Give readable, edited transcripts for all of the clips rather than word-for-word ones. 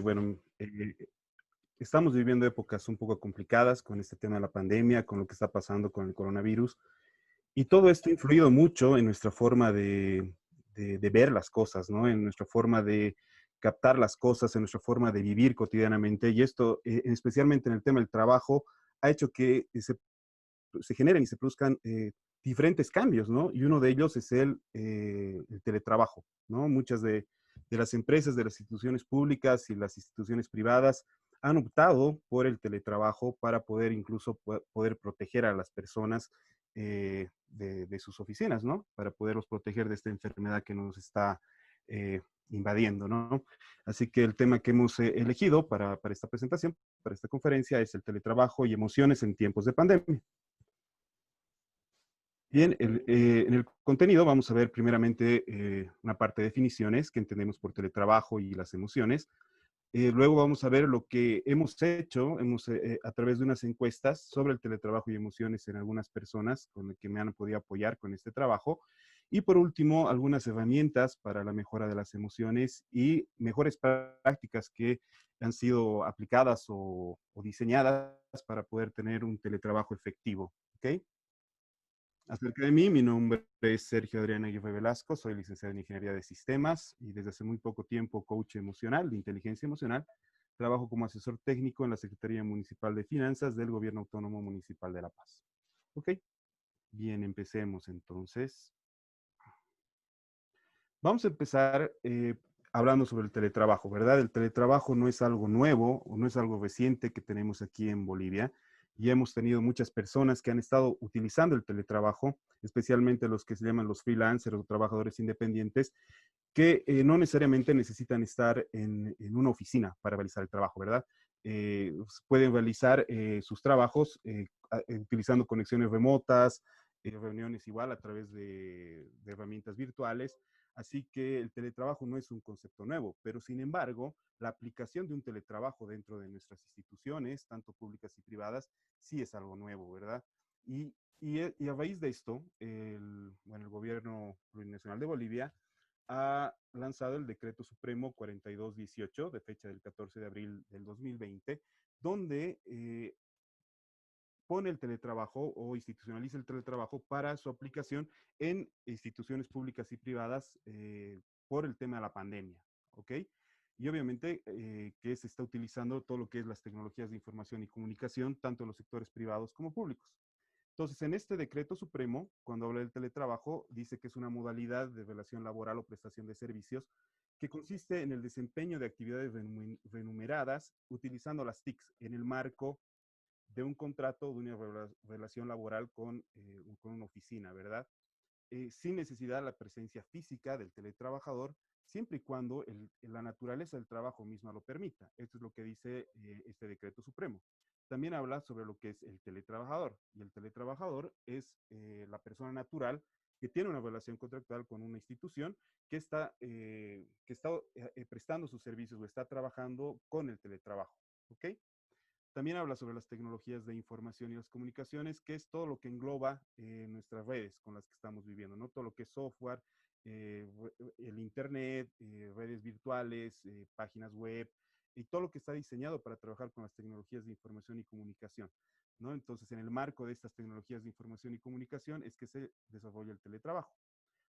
bueno, estamos viviendo épocas un poco complicadas con este tema de la pandemia, con lo que está pasando con el coronavirus, y todo esto ha influido mucho en nuestra forma de ver las cosas, ¿no? En nuestra forma de captar las cosas, en nuestra forma de vivir cotidianamente, y esto, especialmente en el tema del trabajo, ha hecho que se generen y se produzcan diferentes cambios, ¿no? Y uno de ellos es el teletrabajo, ¿no? Muchas de las empresas, de las instituciones públicas y las instituciones privadas han optado por el teletrabajo para poder incluso poder proteger a las personas de sus oficinas, ¿no? Para poderlos proteger de esta enfermedad que nos está invadiendo, ¿no? Así que el tema que hemos elegido para esta presentación, para esta conferencia, es el teletrabajo y emociones en tiempos de pandemia. Bien, en el contenido vamos a ver primeramente una parte de definiciones que entendemos por teletrabajo y las emociones. Luego vamos a ver lo que hemos hecho a través de unas encuestas sobre el teletrabajo y emociones en algunas personas con las que me han podido apoyar con este trabajo. Y por último, algunas herramientas para la mejora de las emociones y mejores prácticas que han sido aplicadas o diseñadas para poder tener un teletrabajo efectivo. ¿Ok? Acerca de mí, mi nombre es Sergio Adrián Aguirre Velasco, soy licenciado en Ingeniería de Sistemas y desde hace muy poco tiempo coach emocional, de inteligencia emocional. Trabajo como asesor técnico en la Secretaría Municipal de Finanzas del Gobierno Autónomo Municipal de La Paz. Ok, bien, empecemos entonces. Vamos a empezar hablando sobre el teletrabajo, ¿verdad? El teletrabajo no es algo nuevo o no es algo reciente que tenemos aquí en Bolivia. Ya hemos tenido muchas personas que han estado utilizando el teletrabajo, especialmente los que se llaman los freelancers o trabajadores independientes, que no necesariamente necesitan estar en una oficina para realizar el trabajo, ¿verdad? Pueden realizar sus trabajos utilizando conexiones remotas, reuniones igual a través de herramientas virtuales. Así que el teletrabajo no es un concepto nuevo, pero sin embargo, la aplicación de un teletrabajo dentro de nuestras instituciones, tanto públicas y privadas, sí es algo nuevo, ¿verdad? Y a raíz de esto, el gobierno plurinacional de Bolivia ha lanzado el Decreto Supremo 4218, de fecha del 14 de abril del 2020, donde pone el teletrabajo o institucionaliza el teletrabajo para su aplicación en instituciones públicas y privadas por el tema de la pandemia, ¿ok? Y obviamente que se está utilizando todo lo que es las tecnologías de información y comunicación, tanto en los sectores privados como públicos. Entonces, en este decreto supremo, cuando habla del teletrabajo, dice que es una modalidad de relación laboral o prestación de servicios que consiste en el desempeño de actividades renumeradas utilizando las TICs en el marco de un contrato, de una relación laboral con una oficina, ¿verdad? Sin necesidad de la presencia física del teletrabajador, siempre y cuando la naturaleza del trabajo misma lo permita. Esto es lo que dice este decreto supremo. También habla sobre lo que es el teletrabajador. Y el teletrabajador es la persona natural que tiene una relación contractual con una institución que está prestando sus servicios o está trabajando con el teletrabajo. ¿Ok? También habla sobre las tecnologías de información y las comunicaciones, que es todo lo que engloba nuestras redes con las que estamos viviendo, ¿no? Todo lo que es software, eh, el Internet, redes virtuales, páginas web, y todo lo que está diseñado para trabajar con las tecnologías de información y comunicación, ¿no? Entonces, en el marco de estas tecnologías de información y comunicación es que se desarrolla el teletrabajo.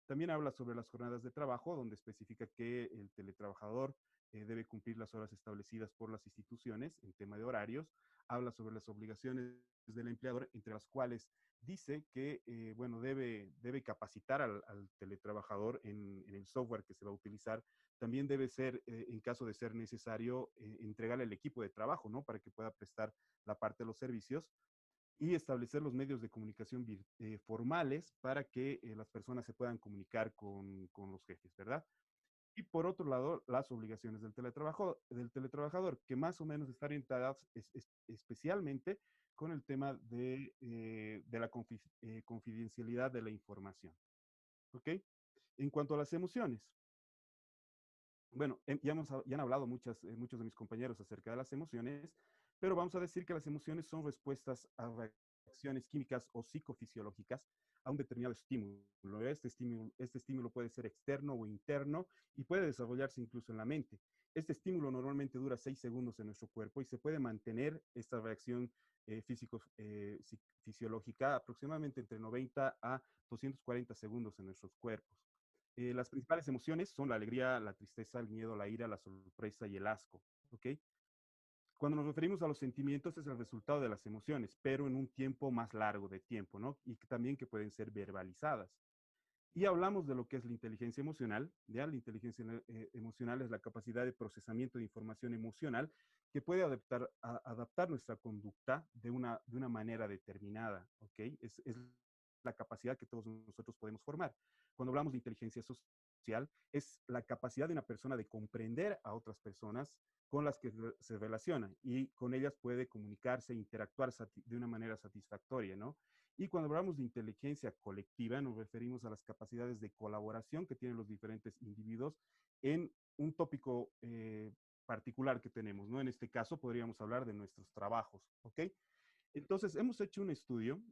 También habla sobre las jornadas de trabajo, donde especifica que el teletrabajador debe cumplir las horas establecidas por las instituciones en tema de horarios. Habla sobre las obligaciones del empleador, entre las cuales dice que bueno, debe capacitar al teletrabajador en el software que se va a utilizar. También debe ser, en caso de ser necesario, entregarle el equipo de trabajo, ¿no? Para que pueda prestar la parte de los servicios y establecer los medios de comunicación formales para que las personas se puedan comunicar con los jefes, ¿verdad? Y por otro lado, las obligaciones del teletrabajador, que más o menos están orientadas especialmente con el tema de la confidencialidad de la información. ¿Ok? En cuanto a las emociones, bueno, ya han hablado muchos de mis compañeros acerca de las emociones, pero vamos a decir que las emociones son respuestas a reacciones químicas o psicofisiológicas a un determinado estímulo. Este estímulo puede ser externo o interno y puede desarrollarse incluso en la mente. Este estímulo normalmente dura 6 segundos en nuestro cuerpo y se puede mantener esta reacción fisiológica aproximadamente entre 90 a 240 segundos en nuestros cuerpos. Las principales emociones son la alegría, la tristeza, el miedo, la ira, la sorpresa y el asco. ¿Ok? Cuando nos referimos a los sentimientos es el resultado de las emociones, pero en un tiempo más largo de tiempo, ¿no? Y que también que pueden ser verbalizadas. Y hablamos de lo que es la inteligencia emocional. ¿Ya? La inteligencia emocional es la capacidad de procesamiento de información emocional que puede adaptar nuestra conducta de una manera determinada. ¿Ok? Es la capacidad que todos nosotros podemos formar. Cuando hablamos de inteligencia social, es la capacidad de una persona de comprender a otras personas con las que se relaciona y con ellas puede comunicarse e interactuar de una manera satisfactoria, ¿no? Y cuando hablamos de inteligencia colectiva, nos referimos a las capacidades de colaboración que tienen los diferentes individuos en un tópico particular que tenemos, ¿no? En este caso podríamos hablar de nuestros trabajos, ¿ok? Entonces, hemos hecho un estudio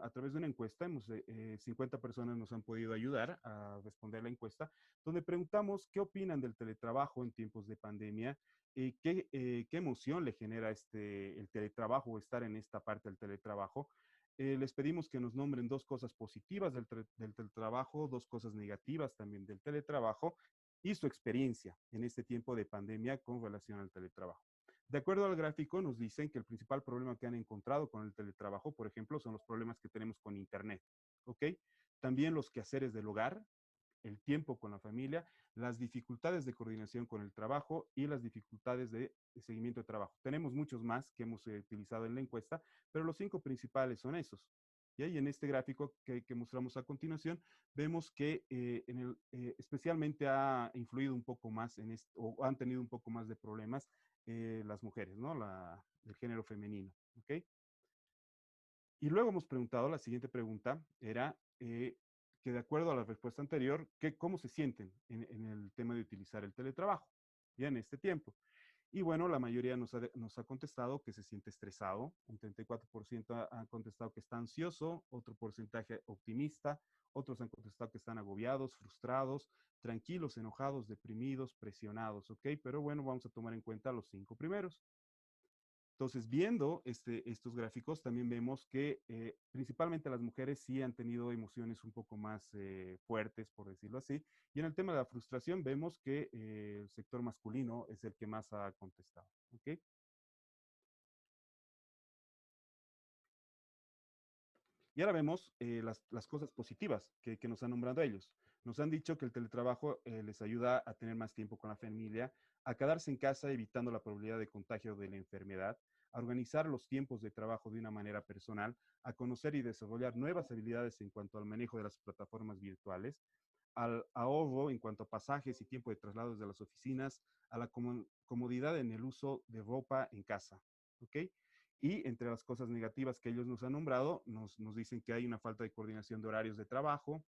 a través de una encuesta, 50 personas nos han podido ayudar a responder la encuesta, donde preguntamos qué opinan del teletrabajo en tiempos de pandemia, qué emoción le genera el teletrabajo o estar en esta parte del teletrabajo. Les pedimos que nos nombren dos cosas positivas del teletrabajo, dos cosas negativas también del teletrabajo y su experiencia en este tiempo de pandemia con relación al teletrabajo. De acuerdo al gráfico, nos dicen que el principal problema que han encontrado con el teletrabajo, por ejemplo, son los problemas que tenemos con Internet. ¿Ok? También los quehaceres del hogar, el tiempo con la familia, las dificultades de coordinación con el trabajo y las dificultades de seguimiento de trabajo. Tenemos muchos más que hemos utilizado en la encuesta, pero los 5 principales son esos. Y ahí en este gráfico que mostramos a continuación, vemos que especialmente ha influido un poco más en esto, o han tenido un poco más de problemas las mujeres, ¿no? El género femenino. ¿Ok? Y luego hemos preguntado, la siguiente pregunta era que de acuerdo a la respuesta anterior, ¿cómo se sienten en el tema de utilizar el teletrabajo ya en este tiempo? Y bueno, la mayoría nos ha contestado que se siente estresado, un 34% ha contestado que está ansioso, otro porcentaje optimista, otros han contestado que están agobiados, frustrados, tranquilos, enojados, deprimidos, presionados, ¿ok? Pero bueno, vamos a tomar en cuenta los 5 primeros. Entonces, viendo estos gráficos, también vemos que principalmente las mujeres sí han tenido emociones un poco más fuertes, por decirlo así. Y en el tema de la frustración, vemos que el sector masculino es el que más ha contestado. ¿Ok? Y ahora vemos las cosas positivas que nos han nombrado ellos. Nos han dicho que el teletrabajo les ayuda a tener más tiempo con la familia, a quedarse en casa evitando la probabilidad de contagio de la enfermedad, a organizar los tiempos de trabajo de una manera personal, a conocer y desarrollar nuevas habilidades en cuanto al manejo de las plataformas virtuales, al ahorro en cuanto a pasajes y tiempo de traslados de las oficinas, a la comodidad en el uso de ropa en casa. ¿Ok? Y entre las cosas negativas que ellos nos han nombrado, nos dicen que hay una falta de coordinación de horarios de trabajo,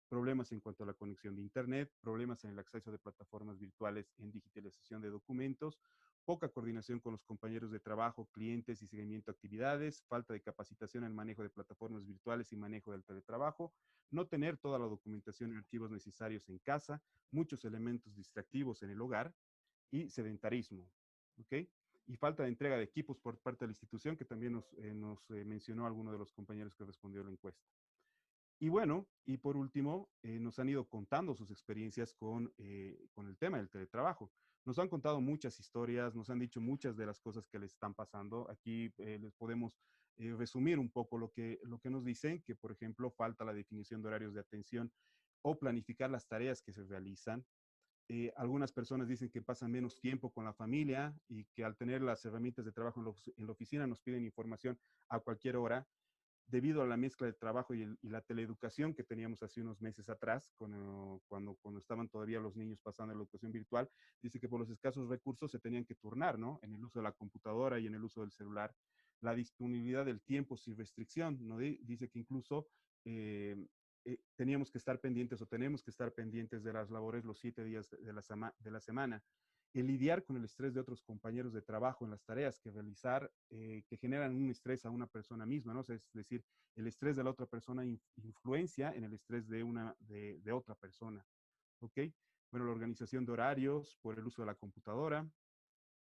problemas en cuanto a la conexión de Internet, problemas en el acceso de plataformas virtuales en digitalización de documentos, poca coordinación con los compañeros de trabajo, clientes y seguimiento de actividades, falta de capacitación en manejo de plataformas virtuales y manejo del teletrabajo, no tener toda la documentación y archivos necesarios en casa, muchos elementos distractivos en el hogar y sedentarismo. ¿Ok? Y falta de entrega de equipos por parte de la institución, que también nos mencionó alguno de los compañeros que respondió a la encuesta. Y bueno, y por último, nos han ido contando sus experiencias con el tema del teletrabajo. Nos han contado muchas historias, nos han dicho muchas de las cosas que les están pasando. Aquí les podemos resumir un poco lo que nos dicen, que por ejemplo falta la definición de horarios de atención o planificar las tareas que se realizan. Algunas personas dicen que pasan menos tiempo con la familia y que al tener las herramientas de trabajo en la oficina nos piden información a cualquier hora debido a la mezcla de trabajo y la teleeducación que teníamos hace unos meses atrás, cuando estaban todavía los niños pasando a la educación virtual, dice que por los escasos recursos se tenían que turnar, ¿no? En el uso de la computadora y en el uso del celular. La disponibilidad del tiempo sin restricción, ¿no? Dice que incluso teníamos que estar pendientes o tenemos que estar pendientes de las labores los 7 días de la semana el lidiar con el estrés de otros compañeros de trabajo en las tareas que realizar, que generan un estrés a una persona misma, ¿no? O sea, es decir, el estrés de la otra persona influencia en el estrés de otra persona, ¿ok? Bueno, la organización de horarios por el uso de la computadora.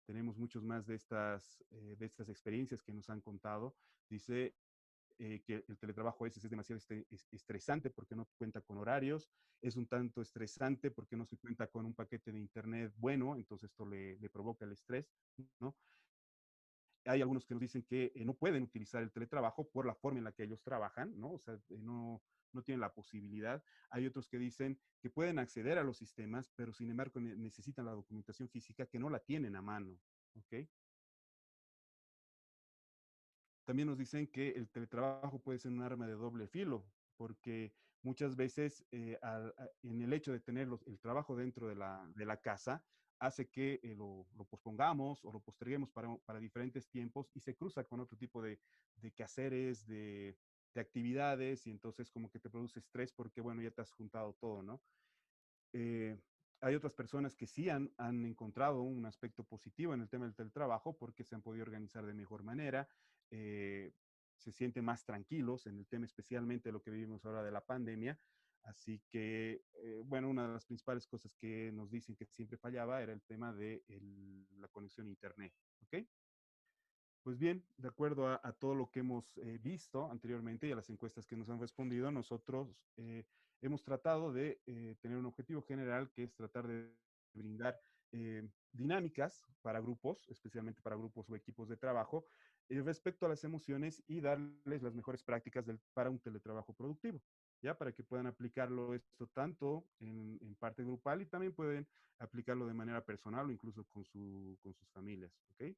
Tenemos muchos más de estas experiencias que nos han contado. Dice que el teletrabajo a veces es demasiado estresante porque no cuenta con horarios, es un tanto estresante porque no se cuenta con un paquete de internet bueno, entonces esto le provoca el estrés, ¿no? Hay algunos que nos dicen que no pueden utilizar el teletrabajo por la forma en la que ellos trabajan, ¿no? O sea, no tienen la posibilidad. Hay otros que dicen que pueden acceder a los sistemas, pero sin embargo necesitan la documentación física que no la tienen a mano, ¿ok? También nos dicen que el teletrabajo puede ser un arma de doble filo, porque muchas veces en el hecho de tener el trabajo dentro de la casa, hace que lo pospongamos o lo posterguemos para diferentes tiempos y se cruza con otro tipo de quehaceres, de actividades y entonces como que te produce estrés porque, bueno, ya te has juntado todo, ¿no? Eh, Hay otras personas que sí han encontrado un aspecto positivo en el tema del teletrabajo porque se han podido organizar de mejor manera, eh, se sienten más tranquilos en el tema especialmente de lo que vivimos ahora de la pandemia. Así que, bueno, una de las principales cosas que nos dicen que siempre fallaba era el tema de la conexión a Internet. ¿Ok? Pues bien, de acuerdo a todo lo que hemos visto anteriormente y a las encuestas que nos han respondido, nosotros hemos tratado de tener un objetivo general que es tratar de brindar dinámicas para grupos, especialmente para grupos o equipos de trabajo, respecto a las emociones y darles las mejores prácticas para un teletrabajo productivo, ¿ya? Para que puedan aplicarlo esto tanto en parte grupal y también pueden aplicarlo de manera personal o incluso con sus familias, ¿ok?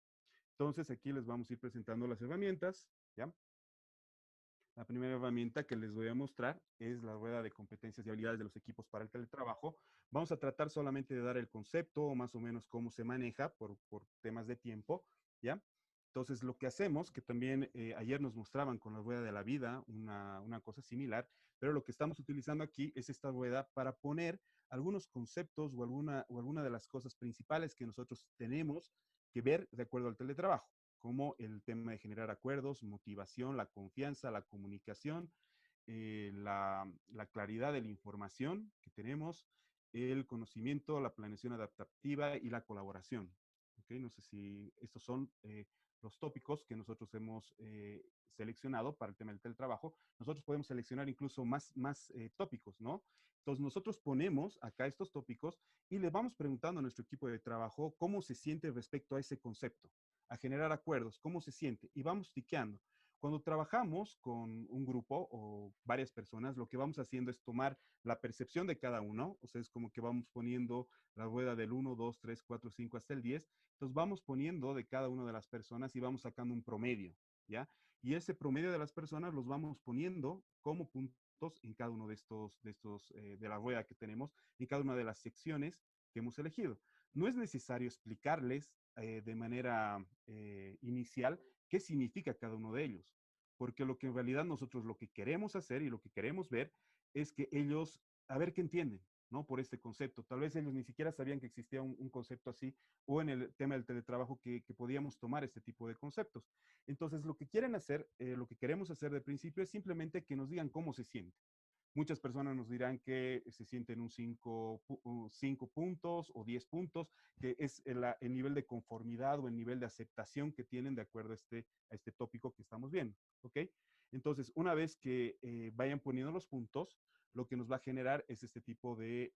Entonces, aquí les vamos a ir presentando las herramientas, ¿ya? La primera herramienta que les voy a mostrar es la rueda de competencias y habilidades de los equipos para el teletrabajo. Vamos a tratar solamente de dar el concepto o más o menos cómo se maneja por temas de tiempo, ¿ya? Entonces, lo que hacemos, que también ayer nos mostraban con la rueda de la vida una cosa similar, pero lo que estamos utilizando aquí es esta rueda para poner algunos conceptos o alguna de las cosas principales que nosotros tenemos que ver de acuerdo al teletrabajo, como el tema de generar acuerdos, motivación, la confianza, la comunicación, la claridad de la información que tenemos, el conocimiento, la planeación adaptativa y la colaboración. ¿Okay? No sé si estos son los tópicos que nosotros hemos seleccionado para el tema del teletrabajo. Nosotros podemos seleccionar incluso más tópicos, ¿no? Entonces nosotros ponemos acá estos tópicos y le vamos preguntando a nuestro equipo de trabajo cómo se siente respecto a ese concepto, a generar acuerdos, cómo se siente y vamos tiqueando. Cuando trabajamos con un grupo o varias personas, lo que vamos haciendo es tomar la percepción de cada uno, o sea, es como que vamos poniendo la rueda del 1, 2, 3, 4, 5 hasta el 10, entonces vamos poniendo de cada una de las personas y vamos sacando un promedio, ¿ya? Y ese promedio de las personas los vamos poniendo como puntos en cada uno de la rueda que tenemos, en cada una de las secciones que hemos elegido. No es necesario explicarles de manera inicial qué significa cada uno de ellos, porque lo que en realidad nosotros lo que queremos hacer y lo que queremos ver es que ellos, a ver qué entienden, ¿no? Por este concepto. Tal vez ellos ni siquiera sabían que existía un concepto así o en el tema del teletrabajo que podíamos tomar este tipo de conceptos. Entonces, lo que quieren hacer, lo que queremos hacer de principio es simplemente que nos digan cómo se siente. Muchas personas nos dirán que se sienten un 5 puntos o 10 puntos, que es el nivel de conformidad o el nivel de aceptación que tienen de acuerdo a este tópico que estamos viendo. ¿Ok? Entonces, una vez que vayan poniendo los puntos, lo que nos va a generar es este tipo de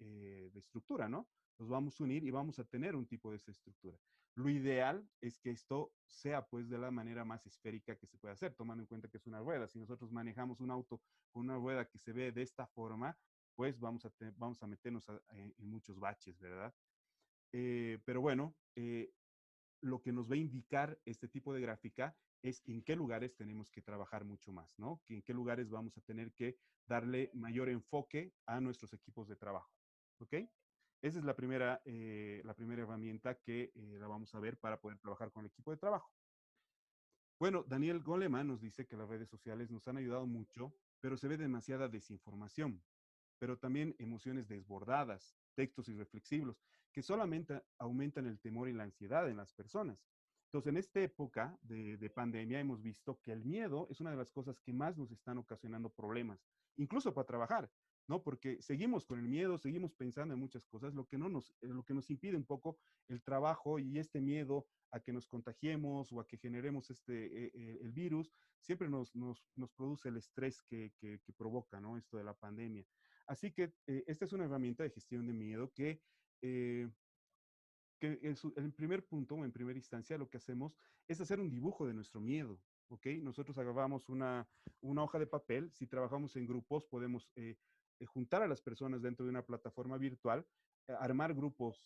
estructura, ¿no? Los vamos a unir y vamos a tener un tipo de esa estructura. Lo ideal es que esto sea pues de la manera más esférica que se puede hacer, tomando en cuenta que es una rueda. Si nosotros manejamos un auto con una rueda que se ve de esta forma, pues vamos a meternos en muchos baches, ¿verdad? Pero bueno, lo que nos va a indicar este tipo de gráfica es en qué lugares tenemos que trabajar mucho más, ¿no? En qué lugares vamos a tener que darle mayor enfoque a nuestros equipos de trabajo, ¿ok? Esa es la primera herramienta que la vamos a ver para poder trabajar con el equipo de trabajo. Bueno, Daniel Goleman nos dice que las redes sociales nos han ayudado mucho, pero se ve demasiada desinformación, pero también emociones desbordadas. textos irreflexivos, que solamente aumentan el temor y la ansiedad en las personas. Entonces, en esta época de pandemia hemos visto que el miedo es una de las cosas que más nos están ocasionando problemas, incluso para trabajar, ¿no? Porque seguimos con el miedo, seguimos pensando en muchas cosas, lo que nos impide un poco el trabajo y este miedo a que nos contagiemos o a que generemos el virus, siempre nos produce el estrés que provoca, ¿no? Esto de la pandemia. Así que esta es una herramienta de gestión de miedo eh, que en primer punto o en primera instancia lo que hacemos es hacer un dibujo de nuestro miedo, ¿ok? Nosotros agarramos una hoja de papel, si trabajamos en grupos podemos juntar a las personas dentro de una plataforma virtual, armar grupos,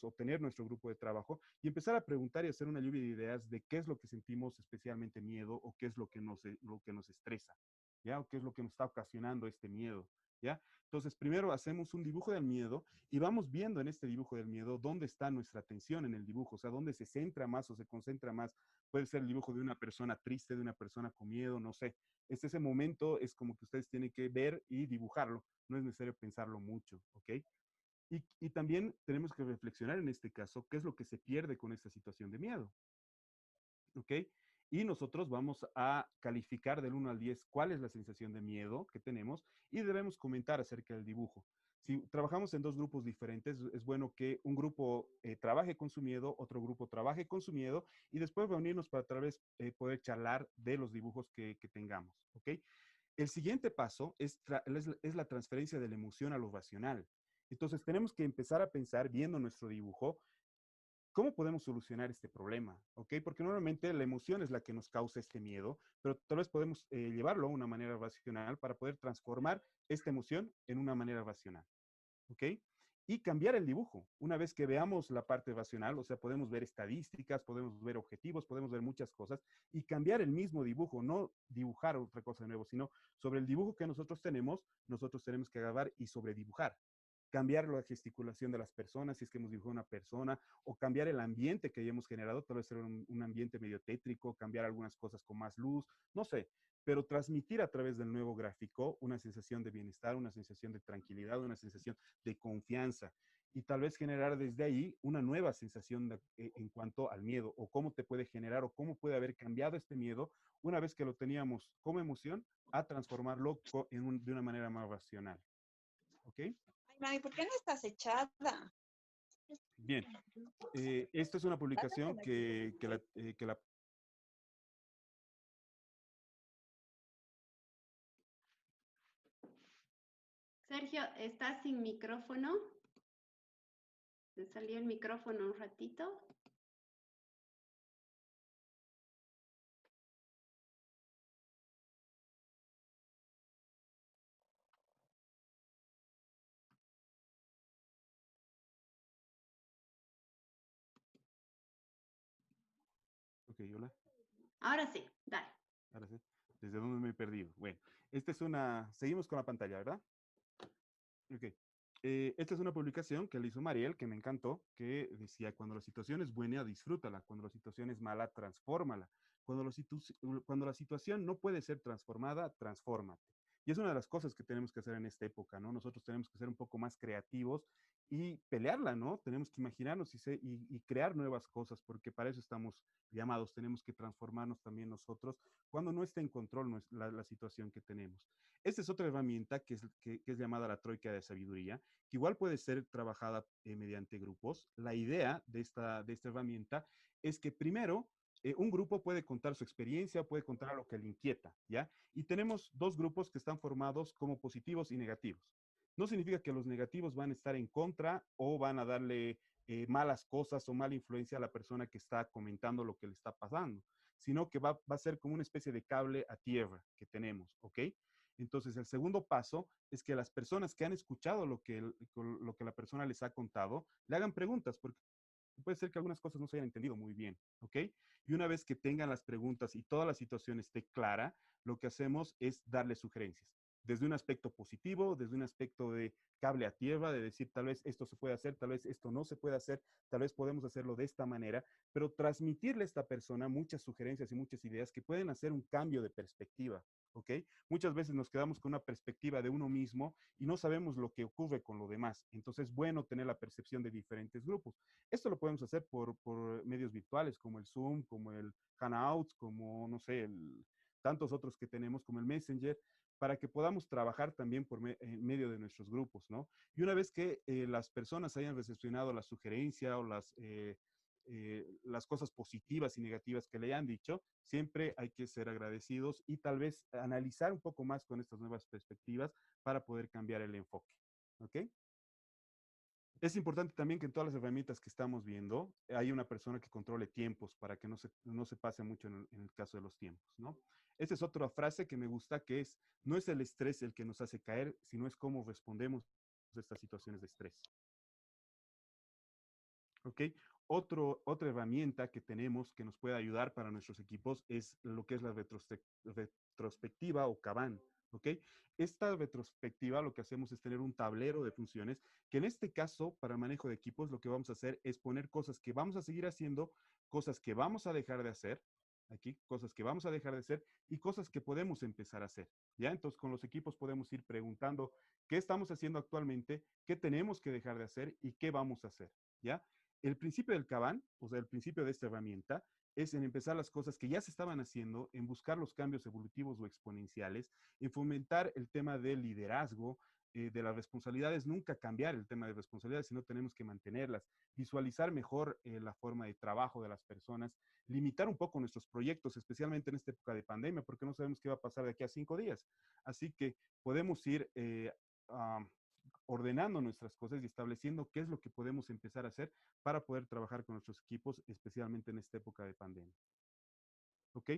obtener nuestro grupo de trabajo y empezar a preguntar y hacer una lluvia de ideas de qué es lo que sentimos especialmente miedo o qué es lo que nos estresa, ¿ya? O qué es lo que nos está ocasionando este miedo, ¿ya? Entonces, primero hacemos un dibujo del miedo y vamos viendo en este dibujo del miedo dónde está nuestra atención en el dibujo, o sea, dónde se centra más o se concentra más. Puede ser el dibujo de una persona triste, de una persona con miedo, no sé. Ese momento es como que ustedes tienen que ver y dibujarlo. No es necesario pensarlo mucho, ¿ok? Y también tenemos que reflexionar en este caso qué es lo que se pierde con esta situación de miedo. ¿Ok? Y nosotros vamos a calificar del 1 al 10 cuál es la sensación de miedo que tenemos y debemos comentar acerca del dibujo. Si trabajamos en dos grupos diferentes, es bueno que un grupo trabaje con su miedo, otro grupo trabaje con su miedo y después reunirnos para tal vez poder charlar de los dibujos que tengamos. ¿Ok? El siguiente paso es la transferencia de la emoción a lo racional. Entonces tenemos que empezar a pensar, viendo nuestro dibujo, ¿cómo podemos solucionar este problema? ¿Ok? Porque normalmente la emoción es la que nos causa este miedo, pero tal vez podemos llevarlo a una manera racional para poder transformar esta emoción en una manera racional. ¿Ok? Y cambiar el dibujo. Una vez que veamos la parte racional, o sea, podemos ver estadísticas, podemos ver objetivos, podemos ver muchas cosas y cambiar el mismo dibujo, no dibujar otra cosa de nuevo, sino sobre el dibujo que nosotros tenemos que agarrar y sobredibujar, cambiar la gesticulación de las personas, si es que hemos dibujado una persona, o cambiar el ambiente que hayamos generado, tal vez ser un ambiente medio tétrico, cambiar algunas cosas con más luz, no sé, pero transmitir a través del nuevo gráfico una sensación de bienestar, una sensación de tranquilidad, una sensación de confianza y tal vez generar desde ahí una nueva sensación en cuanto al miedo o cómo te puede generar o cómo puede haber cambiado este miedo una vez que lo teníamos como emoción a transformarlo de una manera más racional. ¿Ok? Ay, mami, ¿por qué no estás echada? Bien, esta es una publicación que la... Sergio, ¿estás sin micrófono? ¿Te salió el micrófono un ratito? Ok, hola. Ahora sí, dale. Ahora sí. ¿Desde dónde me he perdido? Bueno, seguimos con la pantalla, ¿verdad? Ok. Esta es una publicación que le hizo Mariel, que me encantó, que decía, cuando la situación es buena, disfrútala. Cuando la situación es mala, transfórmala. Cuando la situación no puede ser transformada, transfórmate. Y es una de las cosas que tenemos que hacer en esta época, ¿no? Nosotros tenemos que ser un poco más creativos y pelearla, ¿no? Tenemos que imaginarnos y crear nuevas cosas, porque para eso estamos llamados. Tenemos que transformarnos también nosotros cuando no esté en control la situación que tenemos. Esta es otra herramienta que es llamada la troika de sabiduría, que igual puede ser trabajada mediante grupos. La idea de esta herramienta es que primero un grupo puede contar su experiencia, puede contar lo que le inquieta, ¿ya? Y tenemos dos grupos que están formados como positivos y negativos. No significa que los negativos van a estar en contra o van a darle malas cosas o mala influencia a la persona que está comentando lo que le está pasando, sino que va a ser como una especie de cable a tierra que tenemos, ¿ok? Entonces, el segundo paso es que las personas que han escuchado lo que la persona les ha contado, le hagan preguntas, porque puede ser que algunas cosas no se hayan entendido muy bien, ¿ok? Y una vez que tengan las preguntas y toda la situación esté clara, lo que hacemos es darle sugerencias. Desde un aspecto positivo, desde un aspecto de cable a tierra, de decir tal vez esto se puede hacer, tal vez esto no se puede hacer, tal vez podemos hacerlo de esta manera, pero transmitirle a esta persona muchas sugerencias y muchas ideas que pueden hacer un cambio de perspectiva. ¿ok? Muchas veces nos quedamos con una perspectiva de uno mismo y no sabemos lo que ocurre con lo demás. Entonces es bueno tener la percepción de diferentes grupos. Esto lo podemos hacer por medios virtuales como el Zoom, como el Hangouts, como, no sé, tantos otros que tenemos como el Messenger, para que podamos trabajar también en medio de nuestros grupos, ¿no? Y una vez que las personas hayan recepcionado la sugerencia o las cosas positivas y negativas que le hayan dicho, siempre hay que ser agradecidos y tal vez analizar un poco más con estas nuevas perspectivas para poder cambiar el enfoque. ¿Ok? Es importante también que en todas las herramientas que estamos viendo hay una persona que controle tiempos para que no se pase mucho en el caso de los tiempos, ¿no? Esta es otra frase que me gusta, que es, no es el estrés el que nos hace caer, sino es cómo respondemos a estas situaciones de estrés. ¿Ok? Otra herramienta que tenemos que nos puede ayudar para nuestros equipos es lo que es la retrospectiva o Kanban. ¿Ok? Esta retrospectiva lo que hacemos es tener un tablero de funciones que en este caso, para manejo de equipos, lo que vamos a hacer es poner cosas que vamos a seguir haciendo, cosas que vamos a dejar de hacer, aquí, cosas que vamos a dejar de hacer y cosas que podemos empezar a hacer. ¿Ya? Entonces, con los equipos podemos ir preguntando qué estamos haciendo actualmente, qué tenemos que dejar de hacer y qué vamos a hacer. ¿Ya? El principio del Kanban, o sea, el principio de esta herramienta, es en empezar las cosas que ya se estaban haciendo, en buscar los cambios evolutivos o exponenciales, en fomentar el tema del liderazgo, de las responsabilidades, nunca cambiar el tema de responsabilidades, sino tenemos que mantenerlas, visualizar mejor la forma de trabajo de las personas, limitar un poco nuestros proyectos, especialmente en esta época de pandemia, porque no sabemos qué va a pasar de aquí a 5 días. Así que podemos ir ordenando nuestras cosas y estableciendo qué es lo que podemos empezar a hacer para poder trabajar con nuestros equipos, especialmente en esta época de pandemia. ¿Ok?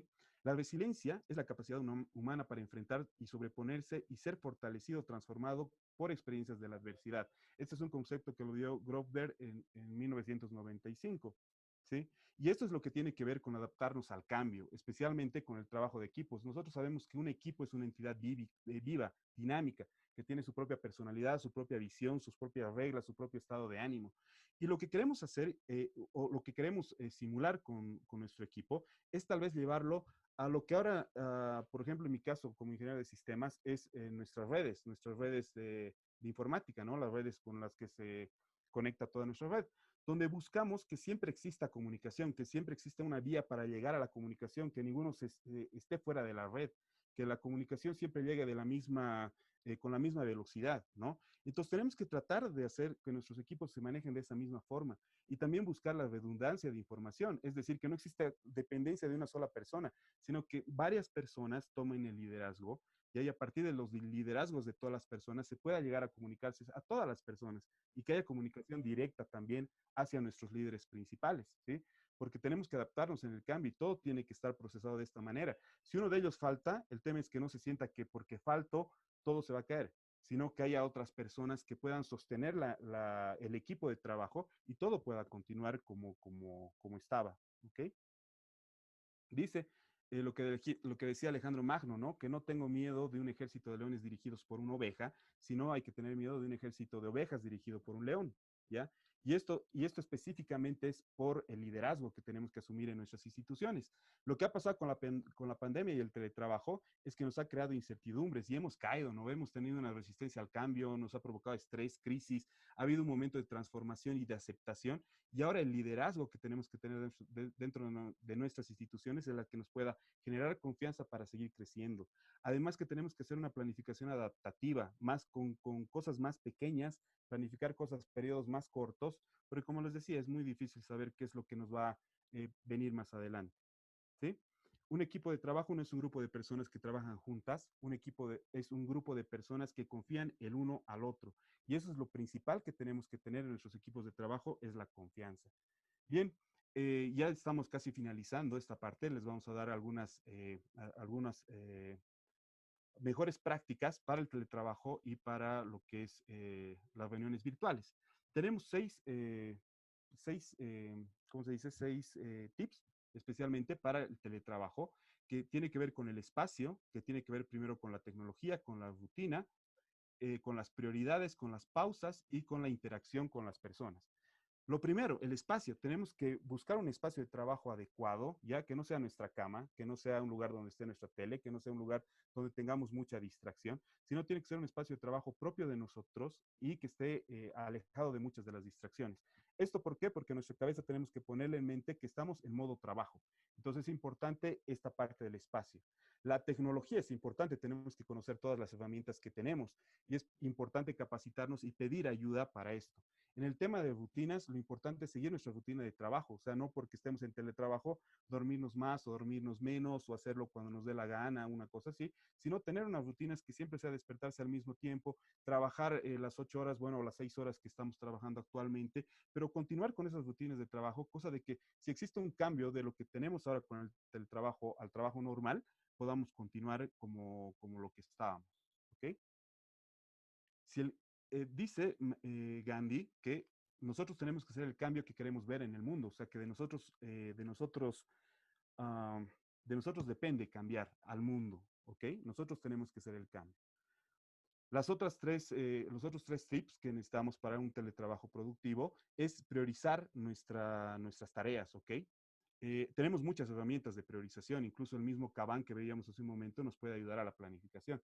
La resiliencia es la capacidad humana para enfrentar y sobreponerse y ser fortalecido, transformado por experiencias de la adversidad. Este es un concepto que lo dio Grobler en 1995. ¿Sí? Y esto es lo que tiene que ver con adaptarnos al cambio, especialmente con el trabajo de equipos. Nosotros sabemos que un equipo es una entidad viva, dinámica, que tiene su propia personalidad, su propia visión, sus propias reglas, su propio estado de ánimo. Y lo que queremos hacer o lo que queremos simular con nuestro equipo es tal vez llevarlo a lo que ahora, por ejemplo, en mi caso como ingeniero de sistemas, es nuestras redes de informática, ¿no? Las redes con las que se conecta toda nuestra red, donde buscamos que siempre exista comunicación, que siempre exista una vía para llegar a la comunicación, que ninguno esté fuera de la red, que la comunicación siempre llegue con la misma velocidad, ¿no? Entonces tenemos que tratar de hacer que nuestros equipos se manejen de esa misma forma y también buscar la redundancia de información, es decir, que no exista dependencia de una sola persona, sino que varias personas tomen el liderazgo y ahí a partir de los liderazgos de todas las personas se pueda llegar a comunicarse a todas las personas y que haya comunicación directa también hacia nuestros líderes principales, ¿sí? Porque tenemos que adaptarnos en el cambio y todo tiene que estar procesado de esta manera. Si uno de ellos falta, el tema es que no se sienta que porque falto todo se va a caer, sino que haya otras personas que puedan sostener el equipo de trabajo y todo pueda continuar como estaba. ¿Ok? Dice lo que decía Alejandro Magno, ¿no? Que no tengo miedo de un ejército de leones dirigidos por una oveja, sino hay que tener miedo de un ejército de ovejas dirigido por un león, ¿ya? Y esto específicamente es por el liderazgo que tenemos que asumir en nuestras instituciones. Lo que ha pasado con la pandemia y el teletrabajo es que nos ha creado incertidumbres y hemos caído, ¿no? Hemos tenido una resistencia al cambio, nos ha provocado estrés, crisis, ha habido un momento de transformación y de aceptación y ahora el liderazgo que tenemos que tener dentro de nuestras instituciones es la que nos pueda generar confianza para seguir creciendo. Además que tenemos que hacer una planificación adaptativa, más con cosas más pequeñas, planificar cosas, periodos más cortos, porque como les decía, es muy difícil saber qué es lo que nos va a venir más adelante. ¿Sí? Un equipo de trabajo no es un grupo de personas que trabajan juntas, es un grupo de personas que confían el uno al otro. Y eso es lo principal que tenemos que tener en nuestros equipos de trabajo, es la confianza. Bien, ya estamos casi finalizando esta parte, les vamos a dar algunas mejores prácticas para el teletrabajo y para lo que es las reuniones virtuales. Tenemos ¿cómo se dice? 6 tips especialmente para el teletrabajo, que tiene que ver con el espacio, que tiene que ver primero con la tecnología, con la rutina, con las prioridades, con las pausas y con la interacción con las personas. Lo primero, el espacio. Tenemos que buscar un espacio de trabajo adecuado, ya que no sea nuestra cama, que no sea un lugar donde esté nuestra tele, que no sea un lugar donde tengamos mucha distracción, sino tiene que ser un espacio de trabajo propio de nosotros y que esté alejado de muchas de las distracciones. ¿Esto por qué? Porque en nuestra cabeza tenemos que ponerle en mente que estamos en modo trabajo. Entonces es importante esta parte del espacio. La tecnología es importante, tenemos que conocer todas las herramientas que tenemos y es importante capacitarnos y pedir ayuda para esto. En el tema de rutinas, lo importante es seguir nuestra rutina de trabajo, o sea, no porque estemos en teletrabajo, dormirnos más o dormirnos menos o hacerlo cuando nos dé la gana, una cosa así, sino tener unas rutinas que siempre sea despertarse al mismo tiempo, trabajar las 8 horas, bueno, las 6 horas que estamos trabajando actualmente, pero continuar con esas rutinas de trabajo, cosa de que si existe un cambio de lo que tenemos ahora con el teletrabajo al trabajo normal, podamos continuar como lo que estábamos, ¿ok? Si el, dice Gandhi que nosotros tenemos que ser el cambio que queremos ver en el mundo, o sea que uh, de nosotros depende cambiar al mundo, ¿ok? Nosotros tenemos que ser el cambio. Los otros tres tips que necesitamos para un teletrabajo productivo es priorizar nuestras tareas, ¿ok? Tenemos muchas herramientas de priorización, incluso el mismo Kanban que veíamos hace un momento nos puede ayudar a la planificación.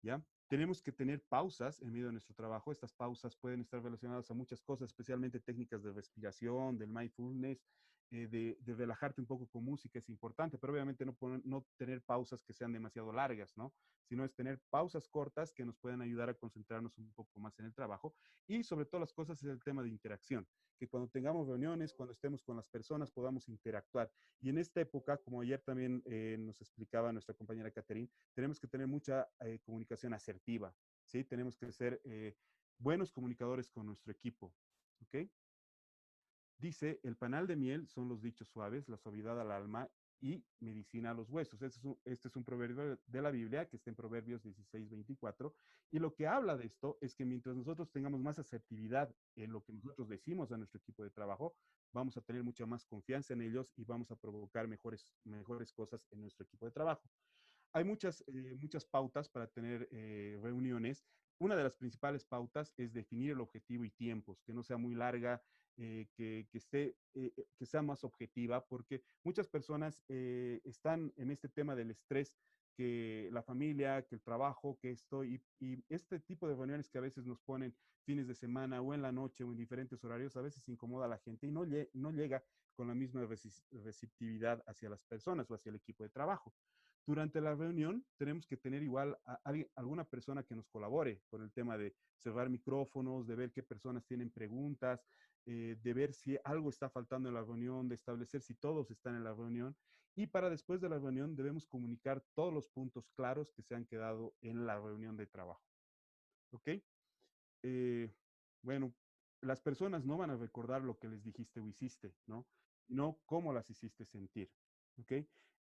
¿Ya? Tenemos que tener pausas en medio de nuestro trabajo. Estas pausas pueden estar relacionadas a muchas cosas, especialmente técnicas de respiración, del mindfulness, de relajarte un poco con música es importante, pero obviamente no tener pausas que sean demasiado largas, ¿no? Sino es tener pausas cortas que nos puedan ayudar a concentrarnos un poco más en el trabajo. Y sobre todas las cosas es el tema de interacción, que cuando tengamos reuniones, cuando estemos con las personas, podamos interactuar. Y en esta época, como ayer también nos explicaba nuestra compañera Catherine, tenemos que tener mucha comunicación asertiva, ¿sí? Tenemos que ser buenos comunicadores con nuestro equipo, ¿ok? Dice, el panal de miel son los dichos suaves, la suavidad al alma y medicina a los huesos. Este es un proverbio de la Biblia que está en Proverbios 16:24. Y lo que habla de esto es que mientras nosotros tengamos más asertividad en lo que nosotros decimos a nuestro equipo de trabajo, vamos a tener mucha más confianza en ellos y vamos a provocar mejores cosas en nuestro equipo de trabajo. Hay muchas pautas para tener reuniones. Una de las principales pautas es definir el objetivo y tiempos, que no sea muy larga, que sea más objetiva, porque muchas personas están en este tema del estrés, que la familia, que el trabajo, que esto, y este tipo de reuniones que a veces nos ponen fines de semana o en la noche o en diferentes horarios, a veces incomoda a la gente y no llega con la misma receptividad hacia las personas o hacia el equipo de trabajo. Durante la reunión tenemos que tener igual alguna persona que nos colabore con el tema de cerrar micrófonos, de ver qué personas tienen preguntas, de ver si algo está faltando en la reunión, de establecer si todos están en la reunión. Y para después de la reunión debemos comunicar todos los puntos claros que se han quedado en la reunión de trabajo. ¿Ok? Eh, bueno, las personas no van a recordar lo que les dijiste o hiciste, ¿no? No cómo las hiciste sentir, ¿ok?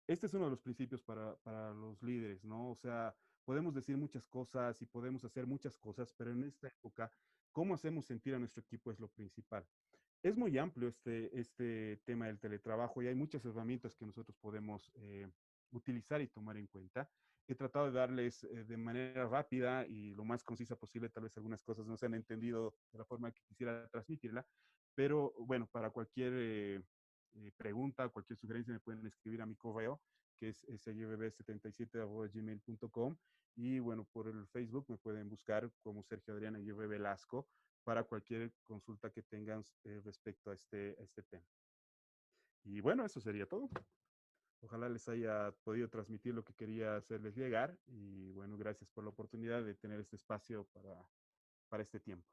Este es uno de los principios para los líderes, ¿no? O sea, podemos decir muchas cosas y podemos hacer muchas cosas, pero en esta época, cómo hacemos sentir a nuestro equipo es lo principal. Es muy amplio este tema del teletrabajo y hay muchas herramientas que nosotros podemos utilizar y tomar en cuenta. He tratado de darles de manera rápida y lo más concisa posible, tal vez algunas cosas no se han entendido de la forma que quisiera transmitirla, pero bueno, para cualquier pregunta, cualquier sugerencia me pueden escribir a mi correo, que es sgbb77@gmail.com, y bueno, por el Facebook me pueden buscar como Sergio Adrián Aguirre Velasco para cualquier consulta que tengan respecto a este tema. Y bueno, eso sería todo. Ojalá les haya podido transmitir lo que quería hacerles llegar y bueno, gracias por la oportunidad de tener este espacio para este tiempo.